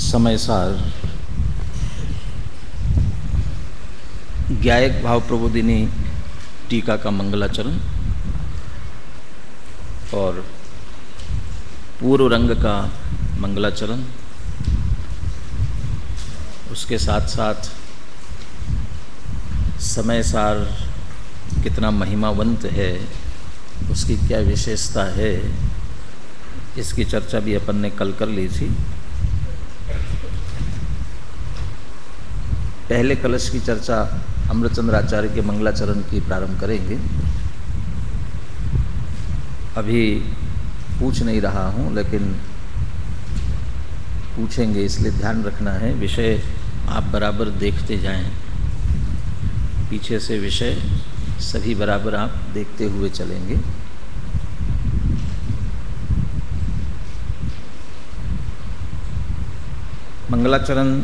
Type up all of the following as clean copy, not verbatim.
समय सार ज्ञायक भाव प्रबोधिनी टीका का मंगलाचरण और पूर्व रंग का मंगलाचरण, उसके साथ साथ समय सार कितना महिमावंत है, उसकी क्या विशेषता है, इसकी चर्चा भी अपन ने कल कर ली थी। पहले कलश की चर्चा अमृतचंद्र आचार्य के मंगलाचरण की प्रारंभ करेंगे। अभी पूछ नहीं रहा हूँ, लेकिन पूछेंगे, इसलिए ध्यान रखना है। विषय आप बराबर देखते जाएं, पीछे से विषय सभी बराबर आप देखते हुए चलेंगे। मंगलाचरण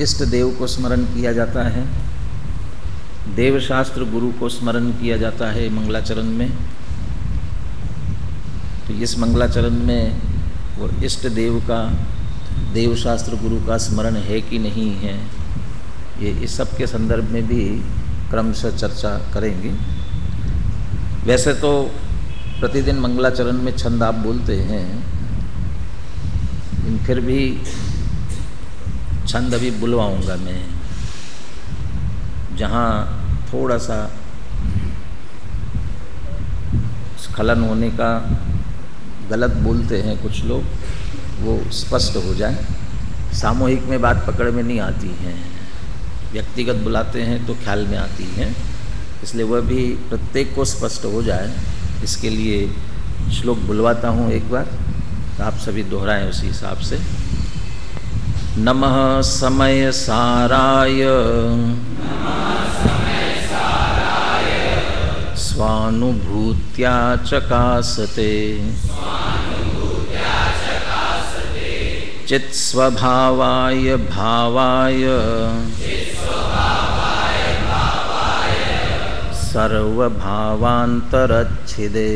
इष्ट देव को स्मरण किया जाता है, देवशास्त्र गुरु को स्मरण किया जाता है मंगलाचरण में। तो इस मंगलाचरण में वो इष्ट देव का, देवशास्त्र गुरु का स्मरण है कि नहीं है, ये इस सब के संदर्भ में भी क्रमशः चर्चा करेंगे। वैसे तो प्रतिदिन मंगलाचरण में छंद आप बोलते हैं, लेकिन फिर भी छंद अभी बुलवाऊंगा मैं। जहाँ थोड़ा सा स्खलन होने का, गलत बोलते हैं कुछ लोग, वो स्पष्ट हो जाए। सामूहिक में बात पकड़ में नहीं आती है, व्यक्तिगत बुलाते हैं तो ख्याल में आती है, इसलिए वह भी प्रत्येक को स्पष्ट हो जाए, इसके लिए श्लोक बुलवाता हूँ एक बार, तो आप सभी दोहराएं उसी हिसाब से। नमः समय साराय स्वानुभूत्या चकासते चित्स्वभावाय भावाय सर्वभावान्तरच्छिदे।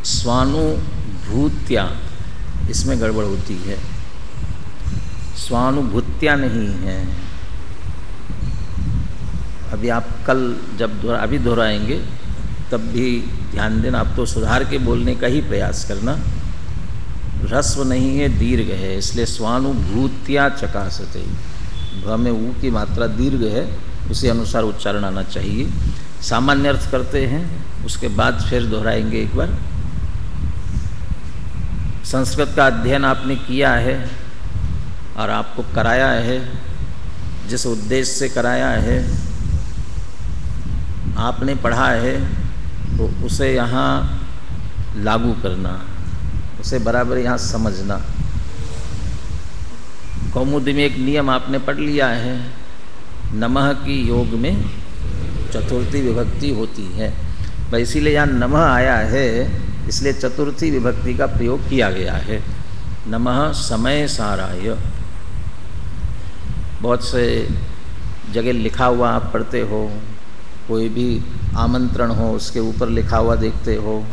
स्वानुभूत्या, इसमें गड़बड़ होती है, स्वानुभूत्या नहीं है। अभी आप कल जब अभी दोहराएंगे तब भी ध्यान देना, आप तो सुधार के बोलने का ही प्रयास करना। ह्रस्व नहीं है, दीर्घ है, इसलिए स्वानुभूत्या चकासते, भ में ऊ की मात्रा दीर्घ है, उसी अनुसार उच्चारण आना चाहिए। सामान्य अर्थ करते हैं, उसके बाद फिर दोहराएंगे एक बार। संस्कृत का अध्ययन आपने किया है और आपको कराया है, जिस उद्देश्य से कराया है, आपने पढ़ा है, तो उसे यहाँ लागू करना, उसे बराबर यहाँ समझना। कौमुदी में एक नियम आपने पढ़ लिया है, नमः की योग में चतुर्थी विभक्ति होती है, भाई इसीलिए यहाँ नमः आया है, इसलिए चतुर्थी विभक्ति का प्रयोग किया गया है। नमः समय साराय, बहुत से जगह लिखा हुआ आप पढ़ते हो, कोई भी आमंत्रण हो उसके ऊपर लिखा हुआ देखते हो,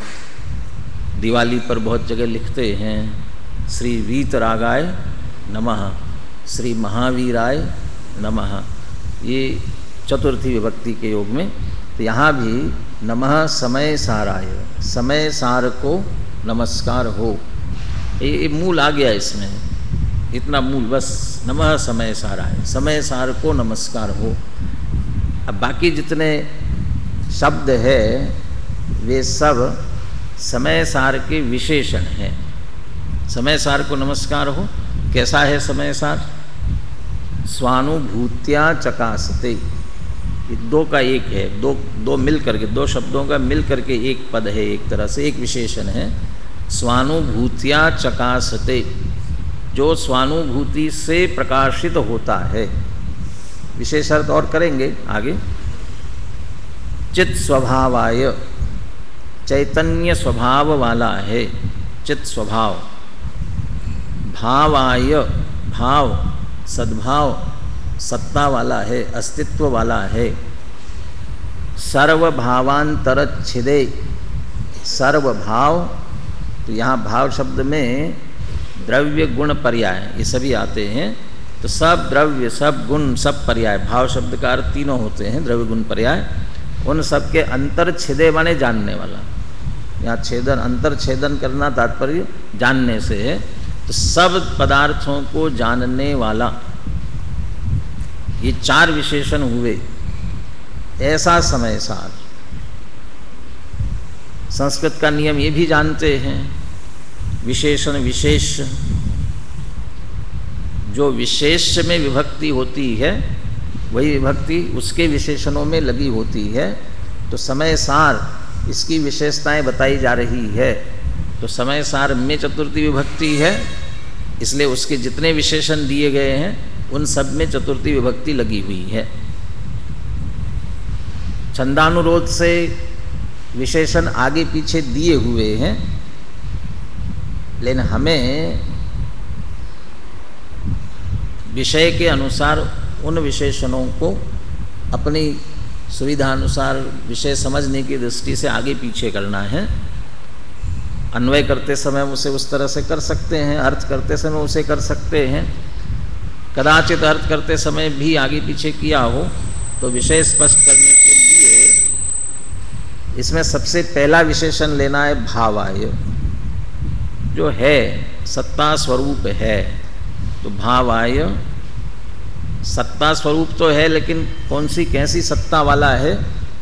दिवाली पर बहुत जगह लिखते हैं श्री वीतरागाय नमः, श्री महावीराय नमः, ये चतुर्थी विभक्ति के योग में। तो यहाँ भी नमः समय साराय, समय सार को नमस्कार हो, ये मूल आ गया इसमें। इतना मूल बस। नमः समय साराय, समय सार को नमस्कार हो। अब बाकी जितने शब्द है वे सब समय सार के विशेषण हैं। समय सार को नमस्कार हो। कैसा है समय सार? स्वानुभूत्या चकासते, ये दो का एक है, दो मिल करके, दो शब्दों का मिल करके एक पद है, एक तरह से एक विशेषण है। स्वानुभूत्या चकासते, जो स्वानुभूति से प्रकाशित होता है। विशेष अर्थ और करेंगे आगे। चित स्वभावाय, चैतन्य स्वभाव वाला है, चित स्वभाव। भावाय, भाव सद्भाव सत्ता वाला है, अस्तित्व वाला है। सर्वभावांतरच्छिदे, सर्वभाव, तो यहाँ भाव शब्द में द्रव्य गुण पर्याय ये सभी आते हैं। तो सब द्रव्य, सब गुण, सब पर्याय, भाव शब्द का अर्थ तीनों होते हैं, द्रव्य गुण पर्याय। उन सब के अंतर छेदे माने जानने वाला। यहाँ छेदन, अंतर छेदन करना तात्पर्य जानने से है। तो सब पदार्थों को जानने वाला, ये चार विशेषण हुए। ऐसा समय सार। संस्कृत का नियम ये भी जानते हैं, विशेषण विशेष, जो विशेष में विभक्ति होती है वही विभक्ति उसके विशेषणों में लगी होती है। तो समय सार इसकी विशेषताएं बताई जा रही है। तो समय सार में चतुर्थी विभक्ति है, इसलिए उसके जितने विशेषण दिए गए हैं उन सब में चतुर्थी विभक्ति लगी हुई है। छंदानुरोध से विशेषण आगे पीछे दिए हुए हैं, लेकिन हमें विषय के अनुसार उन विशेषणों को अपनी सुविधा अनुसार विषय समझने की दृष्टि से आगे पीछे करना है। अन्वय करते समय उसे उस तरह से कर सकते हैं, अर्थ करते समय उसे कर सकते हैं। कदाचित अर्थ करते समय भी आगे पीछे किया हो तो विषय स्पष्ट करने के लिए इसमें सबसे पहला विशेषण लेना है भावाय, जो है सत्ता स्वरूप है। तो भावाय सत्ता स्वरूप तो है, लेकिन कौन सी कैसी सत्ता वाला है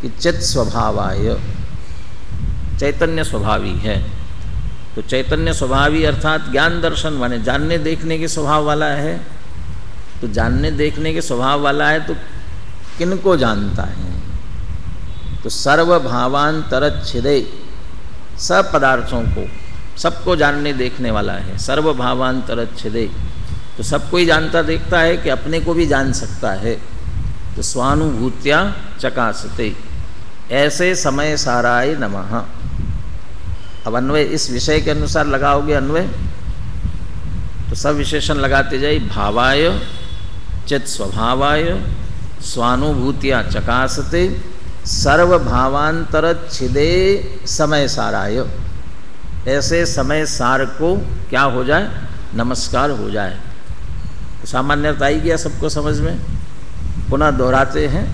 कि चित स्वभावाय, चैतन्य स्वभावी है। तो चैतन्य स्वभावी अर्थात ज्ञान दर्शन माने जानने देखने के स्वभाव वाला है। तो जानने देखने के स्वभाव वाला है तो किनको जानता है? तो सर्वभावांतरच्छिदे, सब पदार्थों को, सबको जानने देखने वाला है। सर्वभावांतरच्छिदे, तो सबको ही जानता देखता है कि अपने को भी जान सकता है। तो स्वानुभूत्या चकासते, ऐसे समय साराय नमः। अब अन्वय इस विषय के अनुसार लगाओगे अन्वय, तो सब विशेषण लगाते जाइए। भावाय, चित स्वभावाय, स्वानुभूत्या चकासते, सर्वभावांतरच्छिदे समय साराय। ऐसे समय सार को क्या हो जाए? नमस्कार हो जाए। तो सामान्यतः आई गया सबको समझ में? पुनः दोहराते हैं।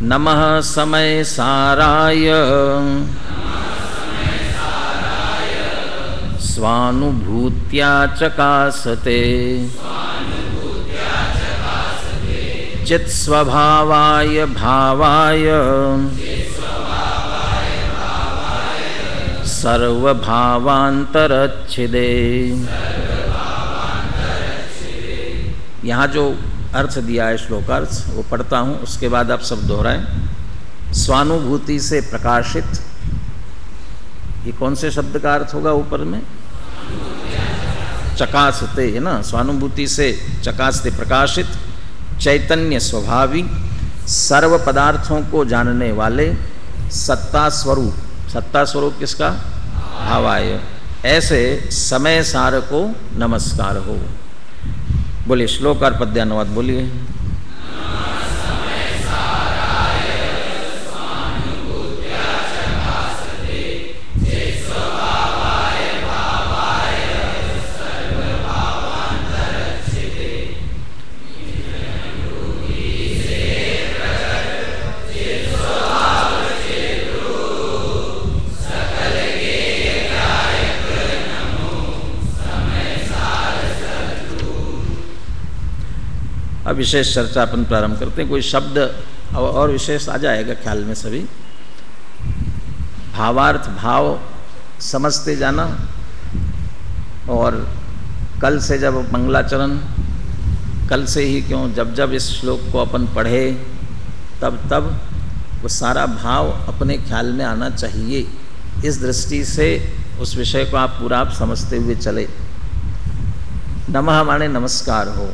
नमः समय साराय स्वानुभूत्या चकासते, चित स्वभावाय भावाय सर्वभावांतरच्छिदे। यहाँ जो अर्थ दिया है श्लोकार्थ वो पढ़ता हूँ, उसके बाद आप सब दोहराएं। स्वानुभूति से प्रकाशित, ये कौन से शब्द का अर्थ होगा ऊपर में? चकासते है ना, स्वानुभूति से चकासते प्रकाशित, चैतन्य स्वभावी, सर्व पदार्थों को जानने वाले, सत्ता स्वरूप। सत्ता स्वरूप किसका? भावाय। ऐसे समय सार को नमस्कार हो। बोलिए श्लोक और पद्यानुवाद बोलिए। अब विशेष चर्चा अपन प्रारंभ करते हैं। कोई शब्द और विशेष आ जाएगा ख्याल में सभी। भावार्थ भाव समझते जाना, और कल से जब मंगलाचरण, कल से ही क्यों, जब जब इस श्लोक को अपन पढ़े तब तब वो सारा भाव अपने ख्याल में आना चाहिए। इस दृष्टि से उस विषय को आप पूरा आप समझते हुए चले। नमः माने नमस्कार हो,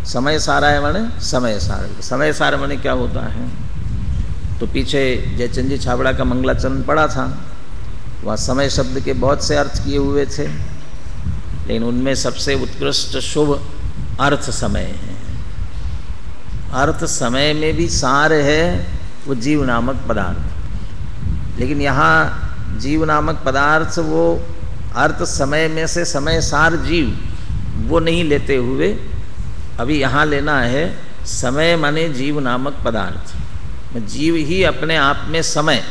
समय सारा है माने समय सार। समय सार माने क्या होता है? तो पीछे जयचंद जी छाबड़ा का मंगलाचरण पढ़ा था, वहाँ समय शब्द के बहुत से अर्थ किए हुए थे, लेकिन उनमें सबसे उत्कृष्ट शुभ अर्थ समय है। अर्थ समय में भी सार है वो जीव नामक पदार्थ, लेकिन यहाँ जीव नामक पदार्थ वो अर्थ समय में से समय सार जीव वो नहीं लेते हुए अभी यहाँ लेना है समय माने जीव नामक पदार्थ। जीव ही अपने आप में समय,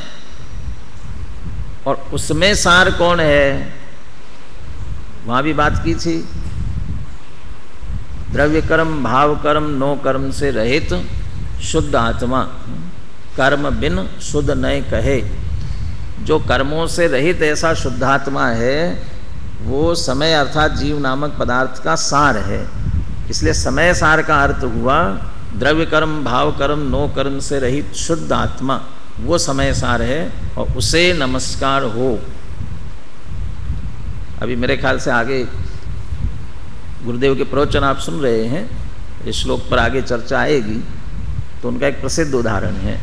और उसमें सार कौन है? वहाँ भी बात की थी। द्रव्य कर्म भाव कर्म नो कर्म से रहित शुद्ध आत्मा, कर्म बिन शुद्ध नय कहे। जो कर्मों से रहित ऐसा शुद्ध आत्मा है वो समय अर्थात जीव नामक पदार्थ का सार है। इसलिए समय सार का अर्थ हुआ द्रव्य कर्म भाव कर्म नो कर्म से रहित शुद्ध आत्मा, वो समय सार है, और उसे नमस्कार हो। अभी मेरे ख्याल से आगे गुरुदेव के प्रवचन आप सुन रहे हैं, इस श्लोक पर आगे चर्चा आएगी, तो उनका एक प्रसिद्ध उदाहरण है।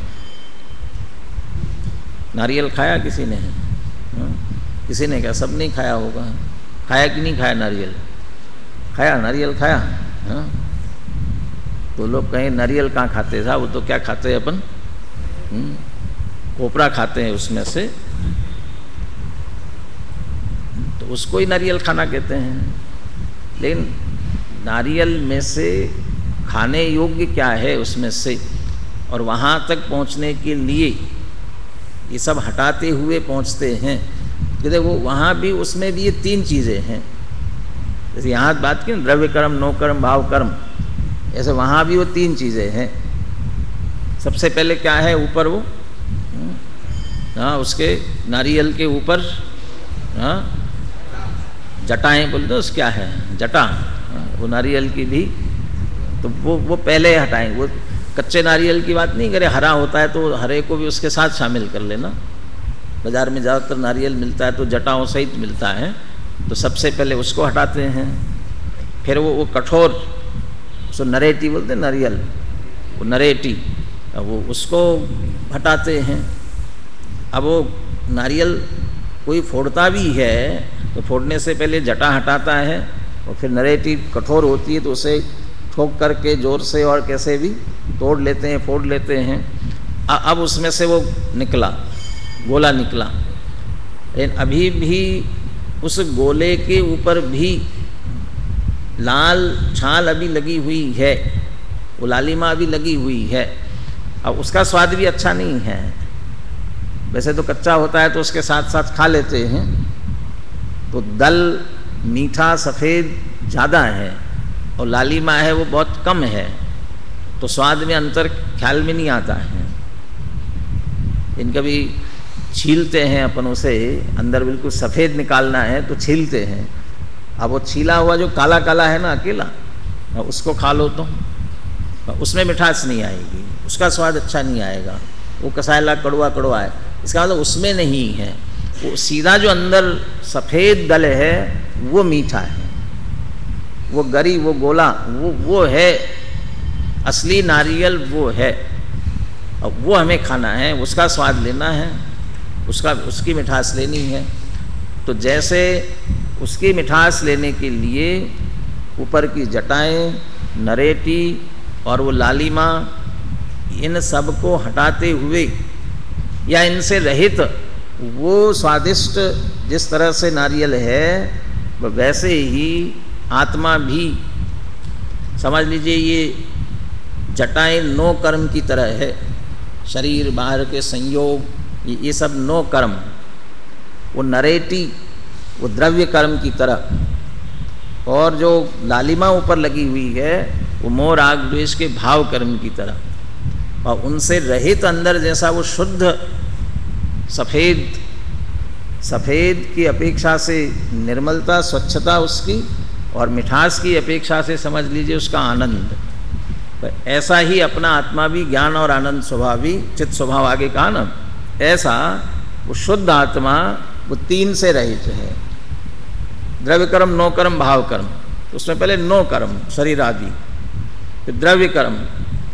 नारियल खाया किसी ने? किसी ने क्या? सब नहीं खाया होगा। खाया कि नहीं खाया नारियल? खाया, नारियल खाया। तो लोग कहें नारियल कहाँ खाते था, वो तो क्या खाते हैं अपन, कोपरा खाते हैं उसमें से, तो उसको ही नारियल खाना कहते हैं। लेकिन नारियल में से खाने योग्य क्या है उसमें से, और वहाँ तक पहुँचने के लिए ये सब हटाते हुए पहुँचते हैं। कि देखो वहाँ भी उसमें भी ये तीन चीज़ें हैं। जैसे यहाँ बात की द्रव्य कर्म नो कर्म भाव कर्म, ऐसे वहाँ भी वो तीन चीज़ें हैं। सबसे पहले क्या है? ऊपर वो उसके नारियल के ऊपर जटाएं बोलते हैं, उस क्या है जटा, वो नारियल की भी, तो वो पहले हटाएं। वो कच्चे नारियल की बात नहीं करे, हरा होता है तो हरे को भी उसके साथ शामिल कर लेना। बाज़ार में ज़्यादातर नारियल मिलता है तो जटाओं सहित मिलता है, तो सबसे पहले उसको हटाते हैं। फिर वो कठोर, सो नरेटी बोलते हैं नारियल, वो नरेटी, वो उसको हटाते हैं। अब वो नारियल कोई फोड़ता भी है तो फोड़ने से पहले जटा हटाता है, और फिर नरेटी कठोर होती है तो उसे ठोक करके जोर से और कैसे भी तोड़ लेते हैं, फोड़ लेते हैं। अब उसमें से वो निकला, गोला निकला, लेकिन अभी भी उस गोले के ऊपर भी लाल छाल अभी लगी हुई है, वो लालिमा अभी लगी हुई है। अब उसका स्वाद भी अच्छा नहीं है। वैसे तो कच्चा होता है तो उसके साथ साथ खा लेते हैं, तो दल मीठा सफ़ेद ज़्यादा है और लालिमा है वो बहुत कम है, तो स्वाद में अंतर ख्याल में नहीं आता है। इनका भी छीलते हैं अपन उसे, अंदर बिल्कुल सफ़ेद निकालना है तो छीलते हैं। अब वो छीला हुआ जो काला काला है ना अकेला, उसको खा लो तो उसमें मिठास नहीं आएगी, उसका स्वाद अच्छा नहीं आएगा, वो कसायला कड़वा कड़वा है। इसका मतलब उसमें नहीं है, वो सीधा जो अंदर सफ़ेद दल है वो मीठा है, वो गरी वो गोला वो है असली नारियल, वो है। अब वो हमें खाना है, उसका स्वाद लेना है, उसकी मिठास लेनी है। तो जैसे उसकी मिठास लेने के लिए ऊपर की जटाएं, नरेटी और वो लालिमा, इन सब को हटाते हुए या इनसे रहित वो स्वादिष्ट जिस तरह से नारियल है वैसे ही आत्मा भी, समझ लीजिए ये जटाएं नो कर्म की तरह है। शरीर बाहर के संयोग ये सब नो कर्म, वो नरेटी वो द्रव्य कर्म की तरह, और जो लालिमा ऊपर लगी हुई है वो मोह राग द्वेष के भाव कर्म की तरह, और उनसे रहित अंदर जैसा वो शुद्ध सफ़ेद की अपेक्षा से निर्मलता, स्वच्छता उसकी, और मिठास की अपेक्षा से समझ लीजिए उसका आनंद। तो ऐसा ही अपना आत्मा भी ज्ञान और आनंद स्वभाव भी, चित्त स्वभाव आगे कहा ना, ऐसा वो शुद्ध आत्मा वो तीन से रहित है। द्रव्य कर्म, नो कर्म, भाव कर्म। तो उसमें पहले नो कर्म शरीर आदि, फिर द्रव्य कर्म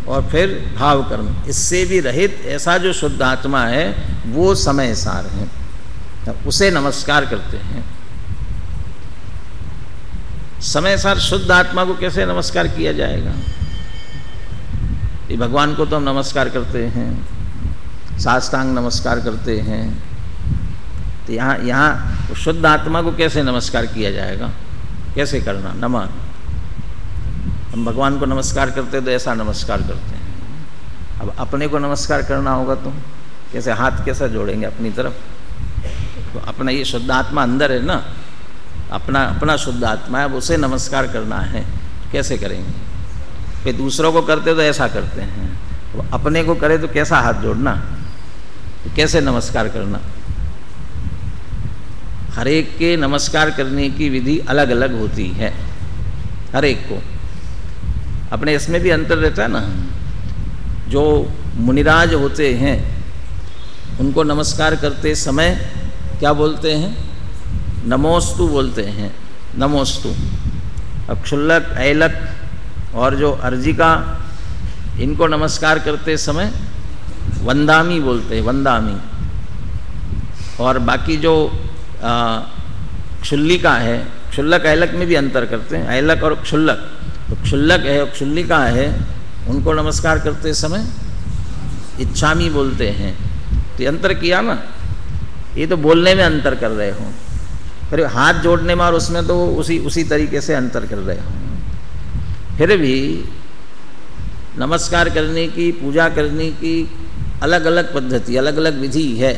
और फिर भाव कर्म, इससे भी रहित ऐसा जो शुद्ध आत्मा है वो समय सार है, तब उसे नमस्कार करते हैं। समय सार शुद्ध आत्मा को कैसे नमस्कार किया जाएगा? ये भगवान को तो हम नमस्कार करते हैं, साष्टांग नमस्कार करते हैं, तो यहाँ शुद्ध आत्मा को कैसे नमस्कार किया जाएगा? कैसे करना? नमन। हम भगवान को नमस्कार करते तो ऐसा नमस्कार करते हैं। अब अपने को नमस्कार करना होगा तो कैसे, हाथ कैसा जोड़ेंगे अपनी तरफ? तो अपना ये शुद्ध आत्मा अंदर है ना, अपना शुद्ध आत्मा है, अब उसे नमस्कार करना है, तो कैसे करेंगे? फिर दूसरों को करते तो ऐसा करते हैं, तो अपने को करे तो कैसा हाथ जोड़ना, तो कैसे नमस्कार करना? हर एक के नमस्कार करने की विधि अलग अलग होती है, हर एक को अपने इसमें भी अंतर रहता है ना। जो मुनिराज होते हैं उनको नमस्कार करते समय क्या बोलते हैं? नमोस्तु बोलते हैं, नमोस्तु। अब क्षुल्लक, ऐलक और जो अर्जिका, इनको नमस्कार करते समय वंदामी बोलते हैं, वंदामी। और बाकी जो क्षुल्लिका है, क्षुल्लक ऐलक में भी अंतर करते हैं, ऐलक और क्षुल्लक। तो क्षुल्लक है और क्षुल्लिका है, उनको नमस्कार करते समय इच्छामी बोलते हैं। तो ये अंतर किया ना, ये तो बोलने में अंतर कर रहे हो, फिर हाथ जोड़ने में और उसमें तो उसी तरीके से अंतर कर रहे हो। फिर भी नमस्कार करने की, पूजा करने की अलग अलग पद्धति, अलग अलग विधि है।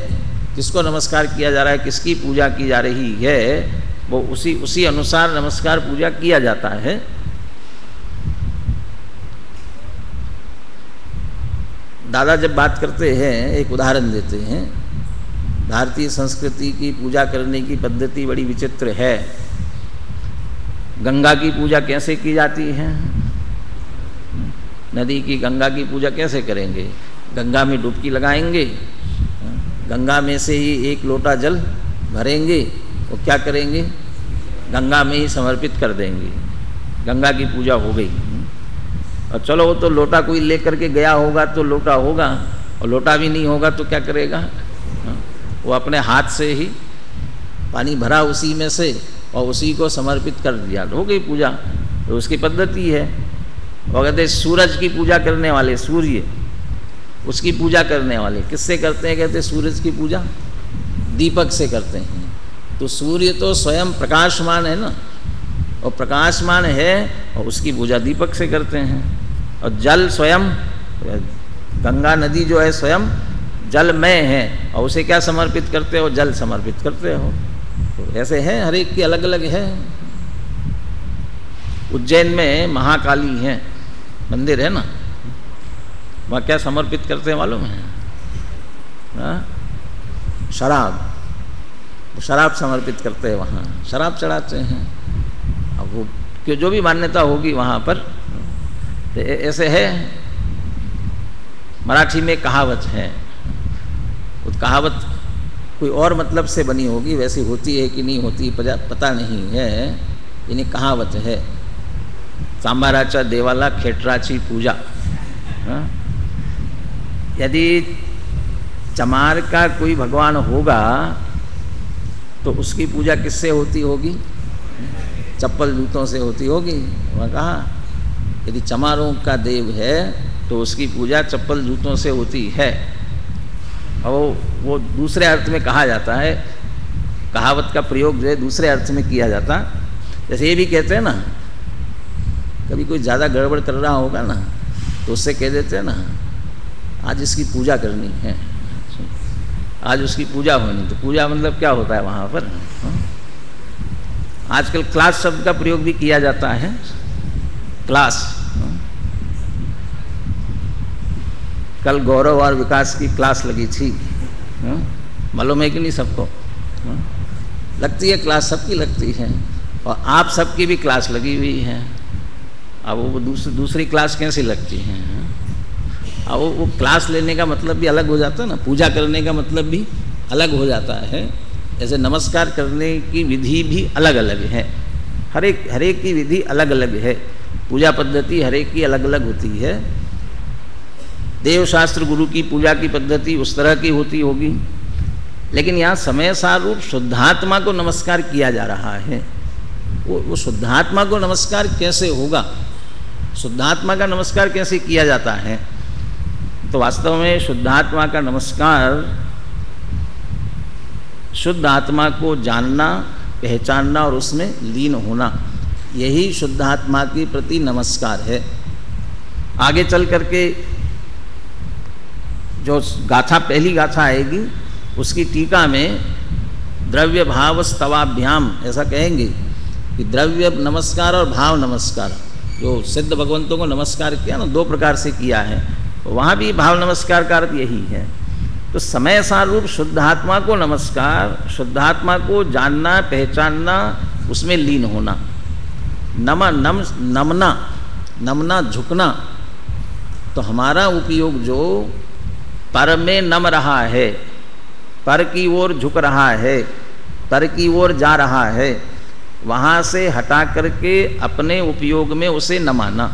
किसको नमस्कार किया जा रहा है, किसकी पूजा की जा रही है, वो उसी अनुसार नमस्कार पूजा किया जाता है। दादा जब बात करते हैं, एक उदाहरण देते हैं। भारतीय संस्कृति की पूजा करने की पद्धति बड़ी विचित्र है। गंगा की पूजा कैसे की जाती है? नदी की, गंगा की पूजा कैसे करेंगे? गंगा में डुबकी लगाएंगे, गंगा में से ही एक लोटा जल भरेंगे, वो क्या करेंगे? गंगा में ही समर्पित कर देंगे, गंगा की पूजा हो गई। और चलो वो तो लोटा कोई लेकर के गया होगा तो लोटा होगा, और लोटा भी नहीं होगा तो क्या करेगा? वो अपने हाथ से ही पानी भरा उसी में से और उसी को समर्पित कर दिया, हो गई पूजा। तो उसकी पद्धति है। और कहते सूरज की पूजा करने वाले, सूर्य, उसकी पूजा करने वाले किससे करते हैं? कहते सूरज की पूजा दीपक से करते हैं। तो सूर्य तो स्वयं प्रकाशमान है ना, और प्रकाशमान है, और उसकी पूजा दीपक से करते हैं। और जल स्वयं, गंगा नदी जो है स्वयं जलमय है, और उसे क्या समर्पित करते हो? जल समर्पित करते हो। तो ऐसे है, हर एक की अलग अलग है। उज्जैन में महाकाली है, मंदिर है ना, वहाँ क्या समर्पित करते हैं मालूम है? शराब समर्पित करते हैं, वहाँ शराब चढ़ाते हैं। अब वो कि जो भी मान्यता होगी वहाँ पर, तो ऐसे है। मराठी में कहावत है, वो कहावत कोई और मतलब से बनी होगी, वैसी होती है कि नहीं होती पता नहीं है, यानी कहावत है, सांबाराचा देवाला खेटराची पूजा। यदि चमार का कोई भगवान होगा तो उसकी पूजा किससे होती होगी? चप्पल जूतों से होती होगी। वह कहा यदि चमारों का देव है तो उसकी पूजा चप्पल जूतों से होती है। और वो दूसरे अर्थ में कहा जाता है, कहावत का प्रयोग जो है दूसरे अर्थ में किया जाता। जैसे ये भी कहते हैं ना, कभी कोई ज़्यादा गड़बड़ कर रहा होगा ना तो उससे कह देते हैं ना, आज इसकी पूजा करनी है, आज उसकी पूजा होनी। तो पूजा मतलब क्या होता है वहाँ पर? आजकल क्लास शब्द का प्रयोग भी किया जाता है, क्लास। कल गौरव और विकास की क्लास लगी थी, मालूम है कि नहीं सबको? लगती है क्लास, सबकी लगती है, और आप सबकी भी क्लास लगी हुई है। अब वो दूसरी क्लास कैसे लगती है? अब वो क्लास लेने का मतलब भी अलग हो जाता है ना, पूजा करने का मतलब भी अलग हो जाता है। ऐसे नमस्कार करने की विधि भी अलग अलग है, हर एक की विधि अलग अलग है, पूजा पद्धति हर एक की अलग अलग होती है। देवशास्त्र गुरु की पूजा की पद्धति उस तरह की होती होगी, लेकिन यहाँ समय सारूप शुद्धात्मा को नमस्कार किया जा रहा है। वो शुद्धात्मा को नमस्कार कैसे होगा, शुद्धात्मा का नमस्कार कैसे किया जाता है? तो वास्तव में शुद्धात्मा का नमस्कार शुद्ध आत्मा को जानना, पहचानना और उसमें लीन होना, यही शुद्धात्मा के प्रति नमस्कार है। आगे चल करके जो गाथा, पहली गाथा आएगी, उसकी टीका में द्रव्य भाव स्तवाभ्याम ऐसा कहेंगे कि द्रव्य नमस्कार और भाव नमस्कार, जो सिद्ध भगवंतों को नमस्कार किया ना, दो प्रकार से किया है, वहाँ भी भाव नमस्कार का अर्थ यही है। तो समय सारूप शुद्धात्मा को नमस्कार, शुद्धात्मा को जानना, पहचानना, उसमें लीन होना। नमना झुकना, तो हमारा उपयोग जो पर में नम रहा है, पर की ओर झुक रहा है, पर की ओर जा रहा है, वहाँ से हटा करके अपने उपयोग में उसे नमाना,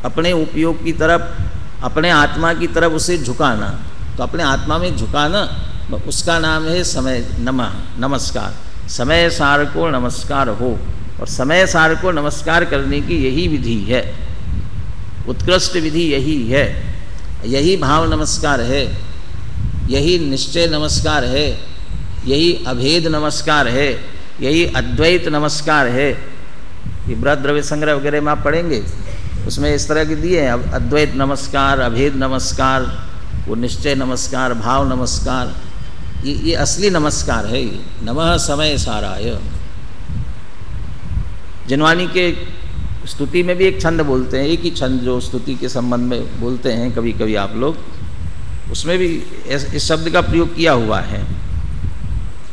अपने उपयोग की तरफ, अपने आत्मा की तरफ उसे झुकाना। तो अपने आत्मा में झुकाना, उसका नाम है समय नमस्कार। समय सार को नमस्कार हो, और समय सार को नमस्कार करने की यही विधि है, उत्कृष्ट विधि यही है, यही भाव नमस्कार है, यही निश्चय नमस्कार है, यही अभेद नमस्कार है, यही अद्वैत नमस्कार है। ये बृहद द्रव्य संग्रह वगैरह में आप पढ़ेंगे, उसमें इस तरह के दिए हैं, अद्वैत नमस्कार, अभेद नमस्कार, वो निश्चय नमस्कार, भाव नमस्कार, ये असली नमस्कार है। ये नमः समय साराय। जिनवानी के स्तुति में भी एक छंद बोलते हैं, एक ही छंद जो स्तुति के संबंध में बोलते हैं कभी कभी आप लोग, उसमें भी इस शब्द का प्रयोग किया हुआ है।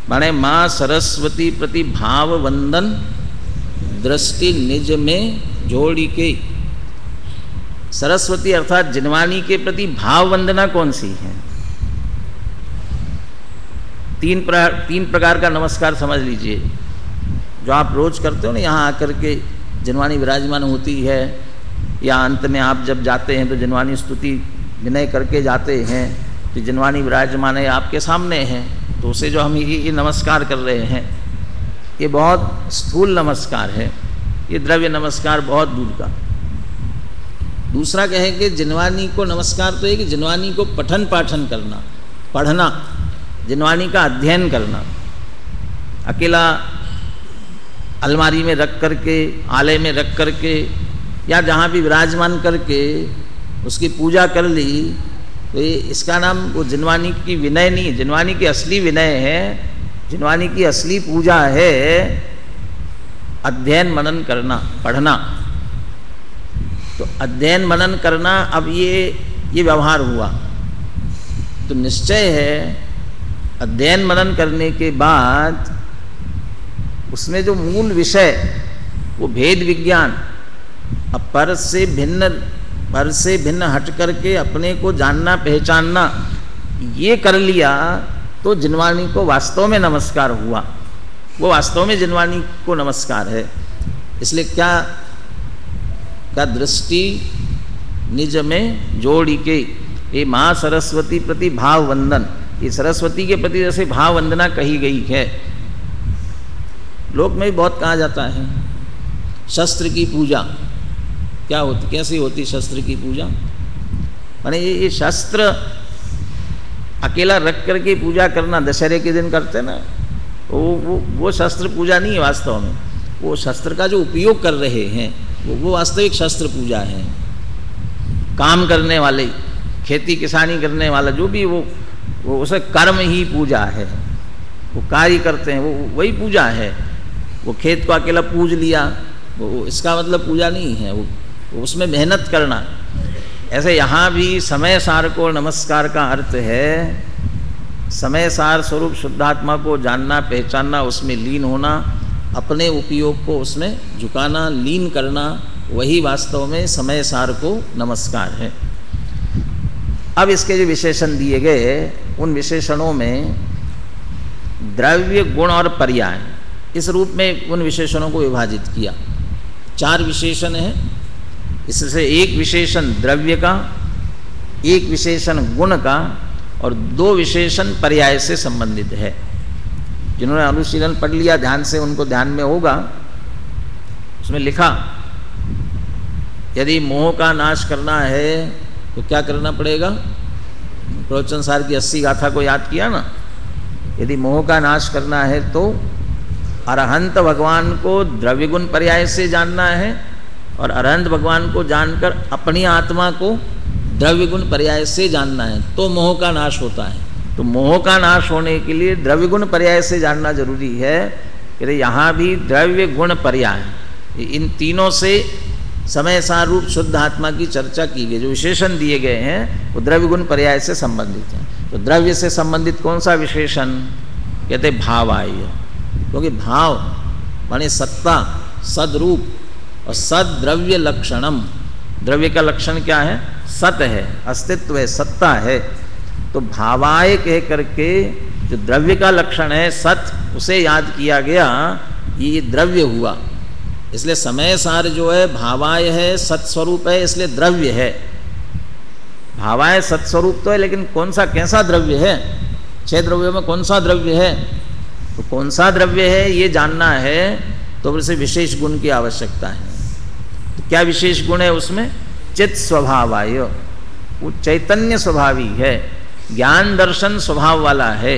माने माँ सरस्वती प्रति भाव वंदन, दृष्टि निज में जोड़ी के। सरस्वती अर्थात जिनवानी के प्रति भाव वंदना कौन सी है? तीन प्रकार का नमस्कार समझ लीजिए, जो आप रोज करते हो ना, यहाँ आकर के जिनवानी विराजमान होती है, या अंत में आप जब जाते हैं तो जिनवानी स्तुति विनय करके जाते हैं, तो जिनवानी विराजमान है आपके सामने है, तो उसे जो हम ये नमस्कार कर रहे हैं, ये बहुत स्थूल नमस्कार है, ये द्रव्य नमस्कार बहुत दूर का। दूसरा कहेंगे जिनवानी को नमस्कार तो है कि जिनवानी को पठन पाठन करना, पढ़ना, जिनवानी का अध्ययन करना। अकेला अलमारी में रख करके, आलय में रख करके, या जहाँ भी विराजमान करके उसकी पूजा कर ली, तो ये इसका नाम वो जिनवानी की विनय नहीं है। जिनवानी की असली विनय है, जिनवानी की असली पूजा है अध्ययन मनन करना, पढ़ना। तो अध्ययन मनन करना, अब ये व्यवहार हुआ, तो निश्चय है अध्ययन मनन करने के बाद उसमें जो मूल विषय, वो भेद विज्ञान, अब पर से भिन्न हट करके अपने को जानना, पहचानना, ये कर लिया, तो जिनवानी को वास्तव में नमस्कार हुआ, वो वास्तव में जिनवानी को नमस्कार है। इसलिए क्या दृष्टि निज में जोड़ी के, ये माँ सरस्वती प्रति भाव वंदन, ये सरस्वती के प्रति जैसे भाव वंदना कही गई है। लोक में भी बहुत कहा जाता है शस्त्र की पूजा क्या होती, कैसी होती शस्त्र की पूजा? माने ये शस्त्र अकेला रख करके पूजा करना, दशहरे के दिन करते ना, वो शस्त्र पूजा नहीं है वास्तव में। वो शस्त्र का जो उपयोग कर रहे हैं वो वास्तविक शस्त्र पूजा है। काम करने वाले, खेती किसानी करने वाला जो भी वो उसे कर्म ही पूजा है, वो कार्य करते हैं, वो वही पूजा है। वो खेत को अकेला पूज लिया, वो इसका मतलब पूजा नहीं है। वो उसमें मेहनत करना, ऐसे यहाँ भी समय सार को नमस्कार का अर्थ है समय सार स्वरूप शुद्धात्मा को जानना, पहचानना, उसमें लीन होना, अपने उपयोग को उसमें झुकाना, लीन करना, वही वास्तव में समय सार को नमस्कार है। अब इसके जो विशेषण दिए गए उन विशेषणों में द्रव्य, गुण और पर्याय, इस रूप में उन विशेषणों को विभाजित किया। 4 विशेषण हैं, इससे एक विशेषण द्रव्य का, एक विशेषण गुण का और 2 विशेषण पर्याय से संबंधित है। जिन्होंने अनुशीलन पढ़ लिया ध्यान से, उनको ध्यान में होगा, उसमें लिखा यदि मोह का नाश करना है तो क्या करना पड़ेगा। प्रवचन सार की 80 गाथा को याद किया ना। यदि मोह का नाश करना है तो अरहंत भगवान को द्रव्य गुण पर्याय से जानना है और अरहंत भगवान को जानकर अपनी आत्मा को द्रव्य गुण पर्याय से जानना है, तो मोह का नाश होता है। तो मोह का नाश होने के लिए द्रव्य गुण पर्याय से जानना जरूरी है। कि यहाँ भी द्रव्य गुण पर्याय, इन तीनों से समय सार रूप शुद्ध आत्मा की चर्चा की गई। जो विशेषण दिए गए हैं वो द्रव्य गुण पर्याय से संबंधित हैं। तो द्रव्य से संबंधित कौन सा विशेषण, कहते भावाय, क्योंकि भाव माने सत्ता, सदरूप और सद द्रव्य लक्षणम। द्रव्य का लक्षण क्या है, सत है, अस्तित्व है, सत्ता है। तो भावाय कह करके जो द्रव्य का लक्षण है सत, उसे याद किया गया, ये द्रव्य हुआ। इसलिए समय सार जो है भावाय है, सत्स्वरूप है, इसलिए द्रव्य है। भावाय सत्स्वरूप तो है, लेकिन कौन सा कैसा द्रव्य है, 6 द्रव्यों में कौन सा द्रव्य है, तो कौन सा द्रव्य है ये जानना है, तो उसे विशेष गुण की आवश्यकता है। तो क्या विशेष गुण है उसमें, चित स्वभावाय, वो चैतन्य स्वभावी है, ज्ञान दर्शन स्वभाव वाला है।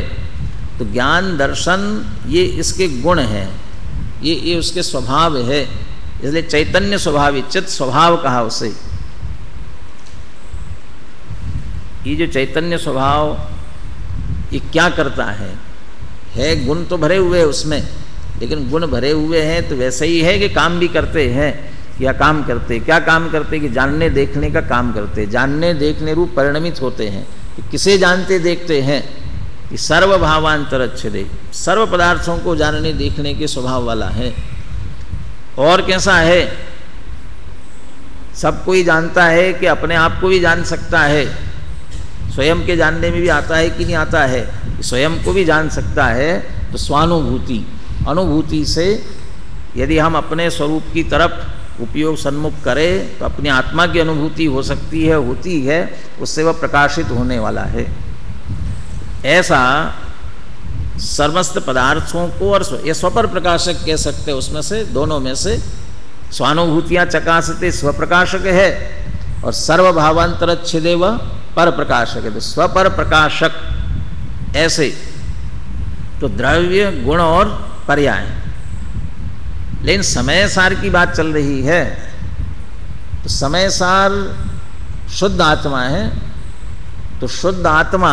तो ज्ञान दर्शन ये इसके गुण हैं, ये उसके स्वभाव है, इसलिए चैतन्य स्वभावी, चित स्वभाव कहा उसे। ये जो चैतन्य स्वभाव ये क्या करता है गुण तो भरे हुए हैं उसमें, लेकिन गुण भरे हुए हैं तो वैसे ही है कि काम भी करते हैं। या काम करते, क्या काम करते, कि जानने देखने का काम करते, जानने देखने रूप परिणमित होते हैं। कि किसे जानते देखते हैं, कि सर्व भावांतरच्छेदे, सर्व पदार्थों को जानने देखने के स्वभाव वाला है। और कैसा है, सब कोई जानता है कि अपने आप को भी जान सकता है, स्वयं के जानने में भी आता है कि नहीं आता है, स्वयं को भी जान सकता है। तो स्वानुभूति, अनुभूति से यदि हम अपने स्वरूप की तरफ उपयोग सन्मुख करें तो अपनी आत्मा की अनुभूति हो सकती है, होती है, उससे वह प्रकाशित होने वाला है। ऐसा समस्त पदार्थों को, और ये स्वपर प्रकाशक कह सकते हैं, उसमें से दोनों में से स्वानुभूतियाँ चकासते स्वप्रकाशक है और सर्वभावांतरच्छेदे व पर प्रकाशक है। तो स्वपर प्रकाशक ऐसे तो द्रव्य, गुण और पर्याय। लेकिन समय सार की बात चल रही है, तो समय सार शुद्ध आत्मा है। तो शुद्ध आत्मा,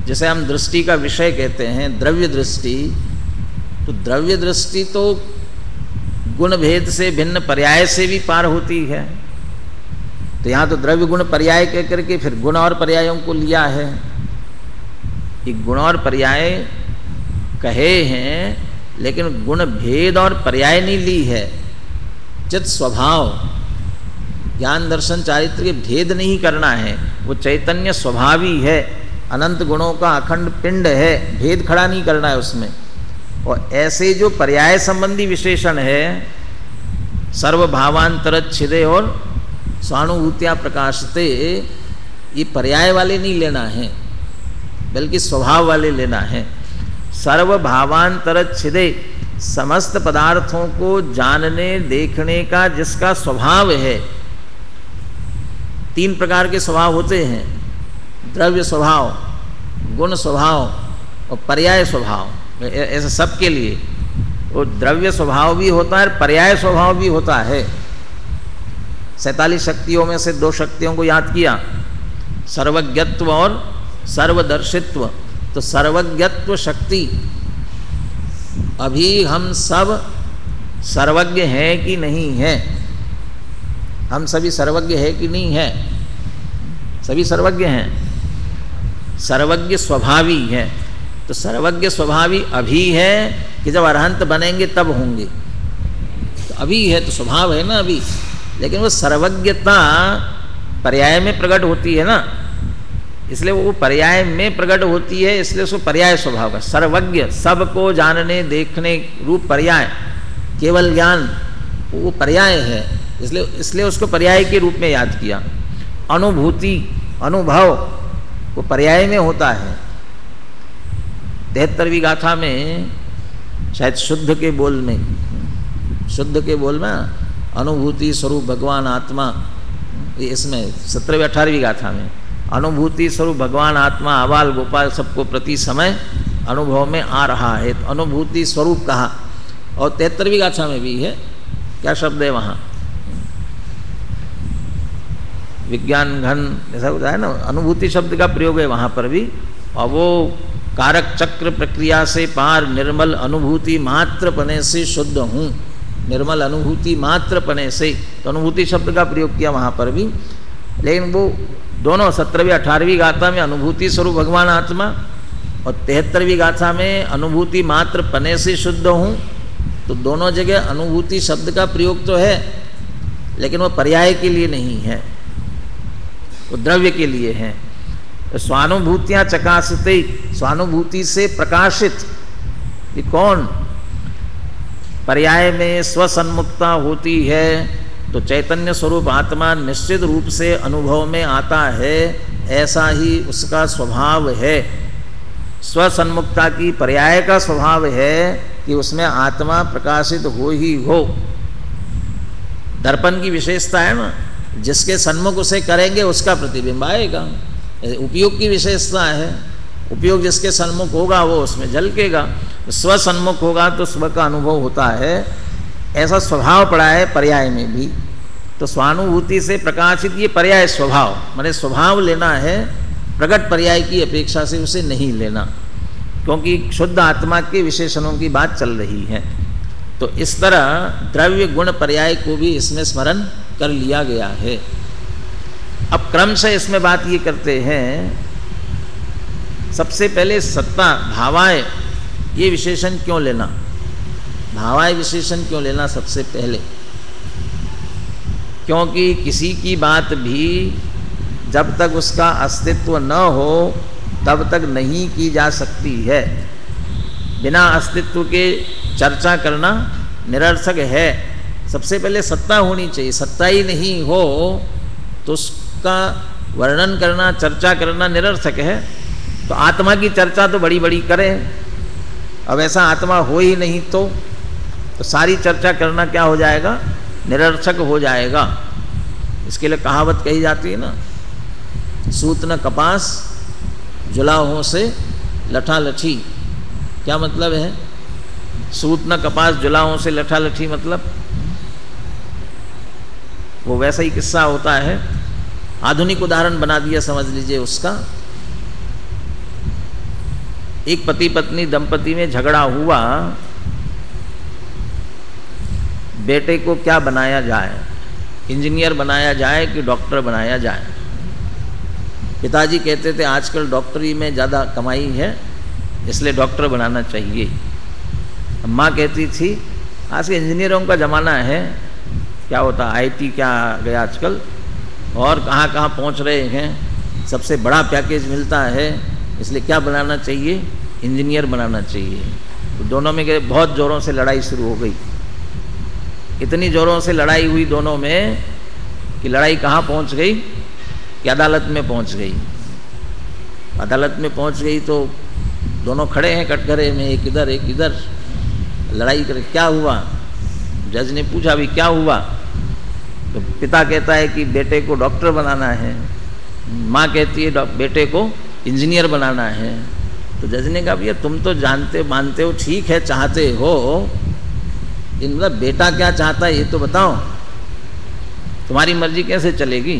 जैसे हम दृष्टि का विषय कहते हैं द्रव्य दृष्टि, तो द्रव्य दृष्टि तो गुण भेद से भिन्न पर्याय से भी पार होती है। तो यहाँ तो द्रव्य गुण पर्याय कह करके फिर गुण और पर्यायों को लिया है। ये गुण और पर्याय कहे हैं, लेकिन गुण भेद और पर्याय नहीं ली है। चित स्वभाव, ज्ञान दर्शन चारित्र के भेद नहीं करना है, वो चैतन्य स्वभावी है, अनंत गुणों का अखंड पिंड है, भेद खड़ा नहीं करना है उसमें। और ऐसे जो पर्याय संबंधी विशेषण है, सर्वभावांतरच्छेदे और स्वानुभूतियाँ प्रकाशते, ये पर्याय वाले नहीं लेना है, बल्कि स्वभाव वाले लेना है। सर्वभावांतरच्छेदे, समस्त पदार्थों को जानने देखने का जिसका स्वभाव है। 3 प्रकार के स्वभाव होते हैं, द्रव्य स्वभाव, गुण स्वभाव और पर्याय स्वभाव। ऐसे सबके लिए वो द्रव्य स्वभाव भी होता है, पर्याय स्वभाव भी होता है। 47 शक्तियों में से 2 शक्तियों को याद किया, सर्वज्ञत्व और सर्वदर्शित्व। तो सर्वज्ञत्व शक्ति, अभी हम सब सर्वज्ञ हैं कि नहीं हैं, हम सभी सर्वज्ञ है कि नहीं है? सभी सर्वज्ञ हैं, सर्वज्ञ स्वभावी है। तो सर्वज्ञ स्वभावी अभी है कि जब अरहंत बनेंगे तब होंगे? तो अभी है तो स्वभाव है ना अभी, लेकिन वो सर्वज्ञता पर्याय में प्रकट होती है ना, इसलिए वो पर्याय में प्रकट होती है, इसलिए उसको पर्याय स्वभाव का सर्वज्ञ, सबको जानने देखने रूप पर्याय, केवल ज्ञान वो पर्याय है, इसलिए उसको पर्याय के रूप में याद किया। अनुभूति, अनुभव वो पर्याय में होता है। 73वीं गाथा में शायद शुद्ध के बोल में अनुभूति स्वरूप भगवान आत्मा, इसमें 17वीं 18वीं गाथा में अनुभूति स्वरूप भगवान आत्मा आबाल गोपाल सबको प्रति समय अनुभव में आ रहा है, तो अनुभूति स्वरूप कहा। और 73वीं गाथा में भी है, क्या शब्द है वहाँ, विज्ञान घन ऐसा होता है ना, अनुभूति शब्द का प्रयोग है वहाँ पर भी। और वो कारक चक्र प्रक्रिया से पार निर्मल अनुभूति मात्र पने से शुद्ध हूँ, निर्मल अनुभूति मात्र पने से, तो अनुभूति शब्द का प्रयोग किया वहाँ पर भी। लेकिन वो दोनों 17वीं 18वीं गाथा में अनुभूति स्वरूप भगवान आत्मा और 73वीं गाथा में अनुभूति मात्र पने से शुद्ध हूँ, तो दोनों जगह अनुभूति शब्द का प्रयोग तो है, लेकिन वो पर्याय के लिए नहीं है, वो द्रव्य के लिए है। तो स्वानुभूतियाँ चकासते, स्वानुभूति से प्रकाशित, ये कौन? पर्याय में स्वसन्मुखता होती है तो चैतन्य स्वरूप आत्मा निश्चित रूप से अनुभव में आता है, ऐसा ही उसका स्वभाव है। स्वसन्मुखता की पर्याय का स्वभाव है कि उसमें आत्मा प्रकाशित हो ही हो। दर्पण की विशेषता है ना, जिसके सन्मुख उसे करेंगे उसका प्रतिबिंब आएगा। उपयोग की विशेषता है, उपयोग जिसके सन्मुख होगा वो उसमें झलकेगा। स्वसन्मुख होगा तो स्व का अनुभव होता है, ऐसा स्वभाव पड़ा है पर्याय में भी। तो स्वानुभूति से प्रकाशित ये पर्याय स्वभाव, माने स्वभाव लेना है, प्रकट पर्याय की अपेक्षा से उसे नहीं लेना, क्योंकि शुद्ध आत्मा के विशेषणों की बात चल रही है। तो इस तरह द्रव्य गुण पर्याय को भी इसमें स्मरण कर लिया गया है। अब क्रम से इसमें बात ये करते हैं, सबसे पहले सत्ता भावाय, ये विशेषण क्यों लेना, भावाय विशेषण क्यों लेना सबसे पहले? क्योंकि किसी की बात भी जब तक उसका अस्तित्व न हो तब तक नहीं की जा सकती है। बिना अस्तित्व के चर्चा करना निरर्थक है। सबसे पहले सत्ता होनी चाहिए, सत्ता ही नहीं हो तो उसका वर्णन करना, चर्चा करना निरर्थक है। तो आत्मा की चर्चा तो बड़ी बड़ी करें, अब ऐसा आत्मा हो ही नहीं तो सारी चर्चा करना क्या हो जाएगा, निरर्थक हो जाएगा। इसके लिए कहावत कही जाती है ना, सूत न कपास जुलाहों से लठा लठी। क्या मतलब है? सूत न कपास जुलाहों से लठा लठी, मतलब वो वैसा ही किस्सा होता है। आधुनिक उदाहरण बना दिया, समझ लीजिए उसका। एक पति पत्नी दंपति में झगड़ा हुआ, बेटे को क्या बनाया जाए, इंजीनियर बनाया जाए कि डॉक्टर बनाया जाए। पिताजी कहते थे आजकल डॉक्टरी में ज़्यादा कमाई है, इसलिए डॉक्टर बनाना चाहिए। माँ कहती थी आज के इंजीनियरों का ज़माना है, क्या होता आईटी क्या आ गया आजकल, और कहाँ कहाँ पहुँच रहे हैं, सबसे बड़ा पैकेज मिलता है, इसलिए क्या बनाना चाहिए, इंजीनियर बनाना चाहिए। तो दोनों में बहुत ज़ोरों से लड़ाई शुरू हो गई। इतनी ज़ोरों से लड़ाई हुई दोनों में कि लड़ाई कहाँ पहुँच गई कि अदालत में पहुँच गई। अदालत में पहुँच गई तो दोनों खड़े हैं कटघरे में, एक इधर एक इधर, लड़ाई कर। क्या हुआ? जज ने पूछा भी क्या हुआ? तो पिता कहता है कि बेटे को डॉक्टर बनाना है, माँ कहती है बेटे को इंजीनियर बनाना है। तो जज ने कहा भैया तुम तो जानते मानते हो, ठीक है चाहते हो, मतलब बेटा क्या चाहता है ये तो बताओ, तुम्हारी मर्जी कैसे चलेगी,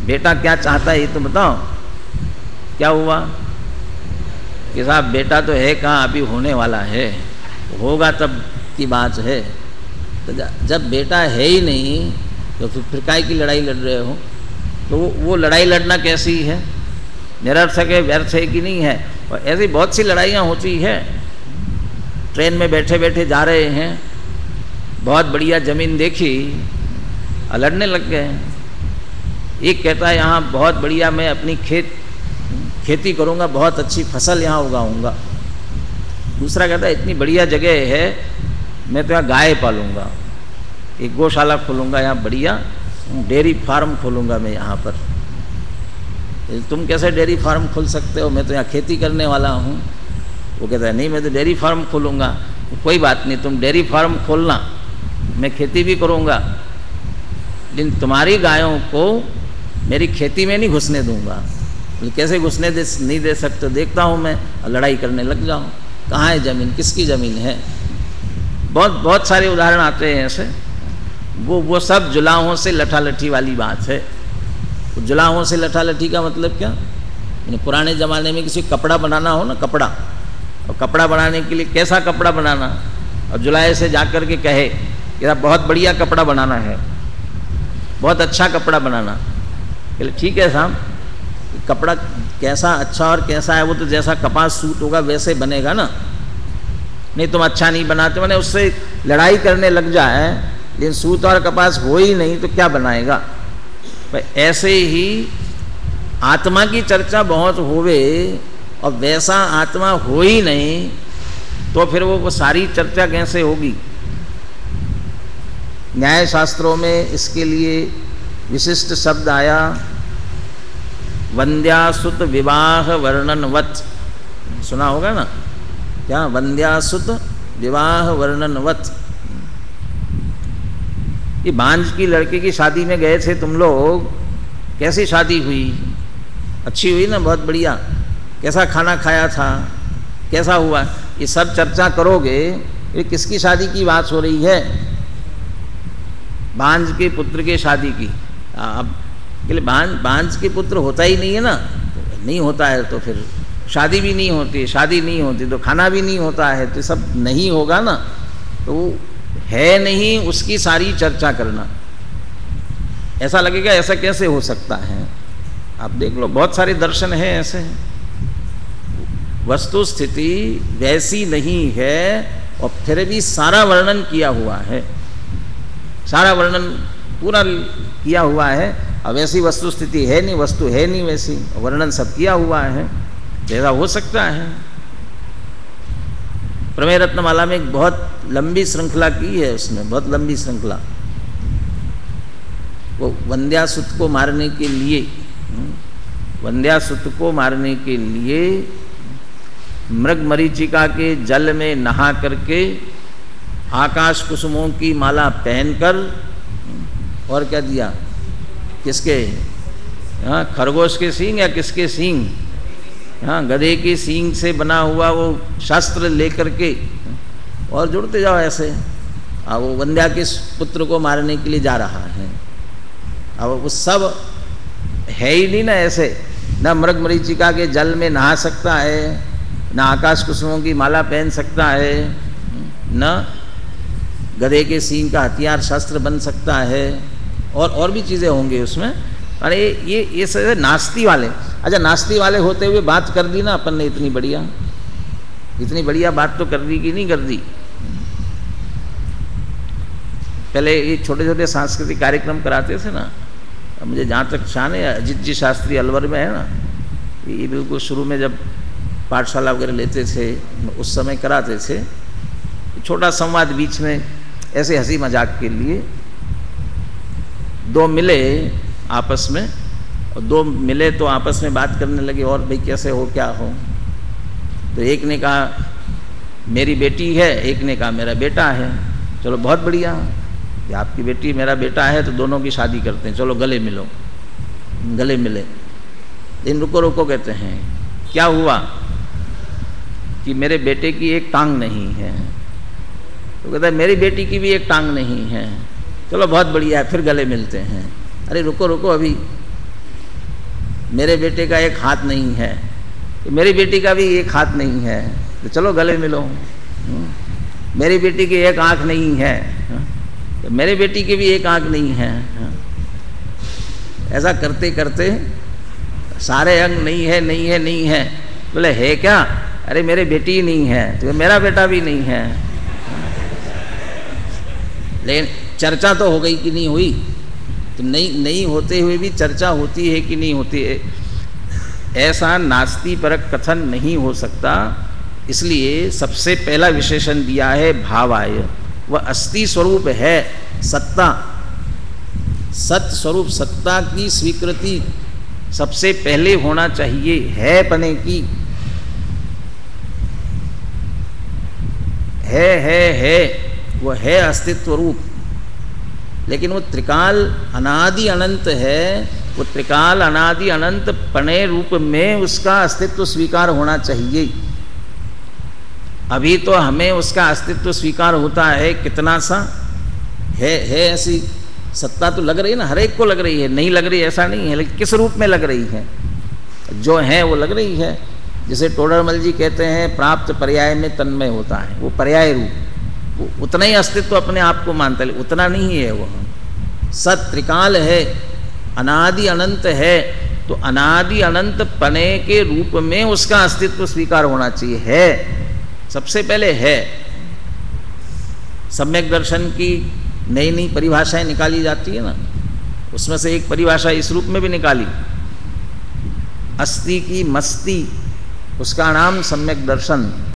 बेटा क्या चाहता है ये तो बताओ। क्या हुआ कि साहब बेटा तो है कहाँ, अभी होने वाला है, होगा तब की बात है। तो जब बेटा है ही नहीं तो फिर काय की लड़ाई लड़ रहे हो? तो वो लड़ाई लड़ना कैसी है? निरर्थक है, व्यर्थ है कि नहीं है? और ऐसी बहुत सी लड़ाइयाँ होती है। ट्रेन में बैठे बैठे जा रहे हैं, बहुत बढ़िया ज़मीन देखी, लड़ने लग गए। एक कहता है यहाँ बहुत बढ़िया मैं अपनी खेती करूँगा, बहुत अच्छी फसल यहाँ उगाऊँगा। दूसरा कहता है इतनी बढ़िया जगह है, मैं तो यहाँ गाय पालूँगा, एक गौशाला खोलूँगा, यहाँ बढ़िया डेयरी फार्म खोलूँगा मैं यहाँ पर। तुम कैसे डेयरी फार्म खोल सकते हो? मैं तो यहाँ खेती करने वाला हूँ। वो कहता है नहीं, मैं तो डेयरी फार्म खोलूँगा। कोई बात नहीं, तुम डेयरी फार्म खोलना, मैं खेती भी करूँगा, लेकिन तुम्हारी गायों को मेरी खेती में नहीं घुसने दूँगा। कैसे घुसने नहीं दे सकते? देखता हूँ मैं, लड़ाई करने लग जाऊँ। कहाँ है ज़मीन? किसकी ज़मीन है? बहुत सारे उदाहरण आते हैं ऐसे। वो सब जुलाहों से लठालठी वाली बात है। जुलाहों से लठालठी का मतलब क्या? पुराने ज़माने में किसी कपड़ा बनाना हो ना, कपड़ा, और कपड़ा बनाने के लिए कैसा कपड़ा बनाना, और जुलाहे से जाकर के कहे कि बहुत बढ़िया कपड़ा बनाना है, बहुत अच्छा कपड़ा बनाना। चलिए ठीक है साहब, कपड़ा कैसा अच्छा और कैसा है? वो तो जैसा कपास सूत होगा वैसे बनेगा ना। नहीं तुम अच्छा नहीं बनाते, मैंने उससे लड़ाई करने लग जाए, लेकिन सूत और कपास हो ही नहीं तो क्या बनाएगा? ऐसे ही आत्मा की चर्चा बहुत होवे और वैसा आत्मा हो ही नहीं, तो फिर वो सारी चर्चा कैसे होगी? न्याय शास्त्रों में इसके लिए विशिष्ट शब्द आया, वंद्यासुत विवाह वर्णनवत। सुना होगा ना क्या? वंद्यासुत विवाह वर्णनवत। ये भांज की लड़के की शादी में गए थे तुम लोग, कैसी शादी हुई? अच्छी हुई ना, बहुत बढ़िया। कैसा खाना खाया था, कैसा हुआ? ये सब चर्चा करोगे। ये किसकी शादी की बात हो रही है? भांज के पुत्र के शादी की। अब भांज के पुत्र होता ही नहीं है ना, नहीं होता है तो फिर शादी भी नहीं होती, शादी नहीं होती तो खाना भी नहीं होता है, तो सब नहीं होगा ना। तो है नहीं, उसकी सारी चर्चा करना, ऐसा लगेगा ऐसा कैसे हो सकता है? आप देख लो, बहुत सारे दर्शन हैं ऐसे। वस्तु स्थिति वैसी नहीं है और फिर भी सारा वर्णन किया हुआ है, सारा वर्णन पूरा किया हुआ है। अब वैसी वस्तु स्थिति है नहीं, वस्तु है नहीं वैसी, वर्णन सब किया हुआ है, ऐसा हो सकता है? प्रमेय रत्नमाला में एक बहुत लंबी श्रृंखला की है, उसमें बहुत लंबी श्रृंखला। वो वंद्यासुत को मारने के लिए, वंद्यासुत को मारने के लिए मृग मरीचिका के जल में नहा करके, आकाश कुसुमों की माला पहनकर, और क्या दिया? किसके? हाँ, खरगोश के सींग या किसके सींग? हाँ, गधे के सींग से बना हुआ वो शास्त्र लेकर के, और जुड़ते जाओ ऐसे। अब वो वंद्या के पुत्र को मारने के लिए जा रहा है। अब वो सब है ही नहीं ना ऐसे, ना मृग मरीचिका के जल में नहा सकता है, ना आकाश कुसुमों की माला पहन सकता है, ना गधे के सींग का हथियार शस्त्र बन सकता है, और भी चीज़ें होंगी उसमें। अरे ये सब नास्ती वाले। अच्छा, नास्ती वाले होते हुए बात कर दी ना अपन ने, इतनी बढ़िया बात तो कर दी कि नहीं कर दी? पहले ये छोटे छोटे सांस्कृतिक कार्यक्रम कराते थे ना, मुझे जहाँ तक ध्यान है, अजित जी शास्त्री अलवर में है ना, ये बिल्कुल शुरू में जब पाठशाला वगैरह लेते थे उस समय कराते थे। छोटा संवाद बीच में ऐसे हंसी मजाक के लिए, दो मिले आपस में, और दो मिले तो आपस में बात करने लगे, और भाई कैसे हो, क्या हो? तो एक ने कहा मेरी बेटी है, एक ने कहा मेरा बेटा है। चलो बहुत बढ़िया, कि आपकी बेटी मेरा बेटा है तो दोनों की शादी करते हैं, चलो गले मिलो। गले मिले, लेकिन रुको रुको कहते हैं, क्या हुआ? कि मेरे बेटे की एक टांग नहीं है। तो कहता है मेरी बेटी की भी एक टांग नहीं है। चलो बहुत बढ़िया है, फिर गले मिलते हैं। अरे रुको रुको, अभी मेरे बेटे का एक हाथ नहीं है, मेरी बेटी का भी एक हाथ नहीं है, तो चलो गले मिलो। मेरी बेटी की एक आँख नहीं है, तो मेरी बेटी की भी एक आँख नहीं है। ऐसा करते करते सारे अंग नहीं है नहीं है नहीं है। बोले है क्या? अरे मेरे बेटी ही नहीं है, तो मेरा बेटा भी नहीं है। लेकिन चर्चा तो हो गई कि नहीं हुई? तो नहीं होते हुए भी चर्चा होती है कि नहीं होती है? ऐसा नास्ति परक कथन नहीं हो सकता। इसलिए सबसे पहला विशेषण दिया है भावाय। वह अस्थि स्वरूप है, सत्ता, सत स्वरूप, सत्ता की स्वीकृति सबसे पहले होना चाहिए, है पने की। है वो है अस्तित्व रूप। लेकिन वो त्रिकाल अनादि अनंत है। वो त्रिकाल अनादि अनंत पने रूप में उसका अस्तित्व स्वीकार होना चाहिए। अभी तो हमें उसका अस्तित्व स्वीकार होता है कितना सा है ऐसी सत्ता तो लग रही है ना, हर एक को लग रही है, नहीं लग रही ऐसा नहीं है, लेकिन किस रूप में लग रही है? जो है वो लग रही है। जैसे टोडरमल जी कहते हैं प्राप्त पर्याय में तन्मय होता है, वो पर्याय रूप, वो उतना ही अस्तित्व अपने आप को मानता है, उतना नहीं है वो। सत त्रिकाल है, अनादि अनंत है, तो अनादि अनंत पने के रूप में उसका अस्तित्व स्वीकार होना चाहिए। है सबसे पहले है। सम्यक दर्शन की नई नई परिभाषाएं निकाली जाती है ना, उसमें से एक परिभाषा इस रूप में भी निकाली, अस्ति की मस्ती, उसका नाम सम्यक दर्शन।